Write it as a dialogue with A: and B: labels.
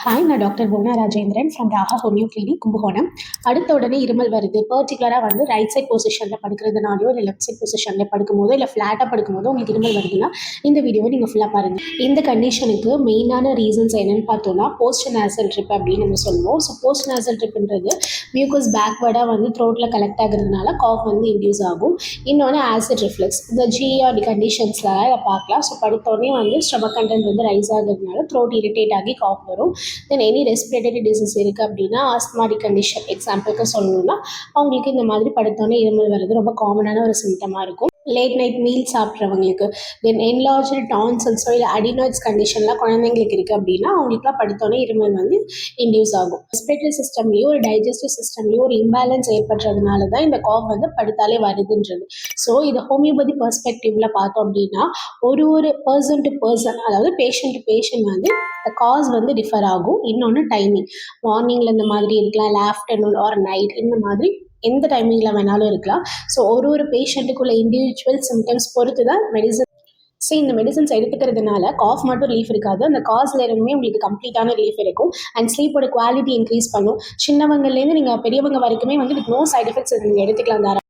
A: Hi, நான் doctor போனா Rajendran from Raha homeo clinic, Kumbakonam. அடுத்த உடனே இருமல் வருது. பர்டிகுலராக வந்து ரைட் சைட் பொசிஷனில் படுக்கிறதுனாலையோ இல்லை லெஃப்ட் சைட் பொசிஷனில் படுக்கும்போதோ இல்லை ஃப்ளாட்டாக படுக்கும்போதோ உங்களுக்கு இருமல் வருதுன்னா இந்த வீடியோவை நீங்கள் ஃபுல்லாக பாருங்கள். இந்த கண்டிஷனுக்கு மெயினான ரீசன்ஸ் என்னென்னு பார்த்தோன்னா போஸ்ட் நேசல் ட்ரிப் அப்படின்னு நம்ம சொல்லுவோம். ஸோ போஸ்ட் நேசல் ட்ரிப்ன்றது மியூக்கஸ் பேக்வேர்டாக வந்து த்ரோட்டில் கலெக்ட் ஆகுறதுனால காஃப் வந்து இன்டியூஸ் ஆகும். இன்னொன்று ஆசிட் ரிஃப்ளெக்ஸ், இந்த ஜிஆர்டி கண்டிஷன்ஸில் இதை பார்க்கலாம். ஸோ படுத்தோடனே வந்து ஸ்டொமக் கண்டென்ட் வந்து ரைஸ் ஆகுறதுனால த்ரோட் இரிட்டேட் ஆகி காஃப் வரும். தென் எனி ரெஸ்பிரேட்டரி டிசீஸ் இருக்குது அப்படின்னா ஆஸ்மாட்டிக் கண்டிஷன் எக்ஸாம்பிளுக்கு சொல்லணும்னா அவங்களுக்கு இந்த மாதிரி படுத்தோன்னே இருமல் வர்றது ரொம்ப காமனான ஒரு சிம்டமாக இருக்கும். லேட் நைட் மீல் சாப்பிட்றவங்களுக்கு, தென் என்லார்ஜ்டு டான்சல்ஸோ இல்லை அடினாய்ட்ஸ் கண்டிஷன்லாம் குழந்தைங்களுக்கு இருக்குது அப்படின்னா அவங்களுக்குலாம் படுத்தோன்னே இருமல் வந்து இன்டியூஸ் ஆகும். ரெஸ்பிரேட்டரி சிஸ்டம்லேயும் ஒரு டைஜஸ்டிவ் சிஸ்டம்லேயும் ஒரு இம்பேலன்ஸ் ஏற்படுறதுனால தான் இந்த காஃப் வந்து படுத்தாலே வருதுன்றது. ஸோ இது ஹோமியோபதி பெர்ஸ்பெக்டிவ்ல பார்த்தோம் அப்படின்னா ஒரு பர்சன் டு பர்சன், அதாவது பேஷண்ட் டு பேஷண்ட் வந்து காஸ் வந்து டிஃபர் ஆகும். இன்னொன்று டைமிங், மார்னிங்கில் இந்த மாதிரி இருக்கலாம், இல்லை ஆஃப்டர்நூன் ஆர் நைட், இந்த மாதிரி எந்த டைமிங்கில் வேணாலும் இருக்கலாம். ஸோ ஒரு பேஷண்ட்டுக்குள்ள இண்டிவிஜுவல் சிம்டம்ஸ் பொறுத்து தான் மெடிசன். ஸோ இந்த மெடிசன்ஸ் எடுத்துக்கிறதுனால காஃப் மட்டும் ரிலீஃப் இருக்காது, அந்த காஸ்ல இருந்துமே உங்களுக்கு கம்ப்ளீட்டான ரிலீஃப் இருக்கும். அண்ட் ஸ்லீப்போட குவாலிட்டி இன்க்ரீஸ் பண்ணும். சின்னவங்கலேருந்து நீங்கள் பெரியவங்க வரைக்குமே வந்து வித் நோ சைட் எஃபெக்ட்ஸ் நீங்கள் எடுத்துக்கலாம்.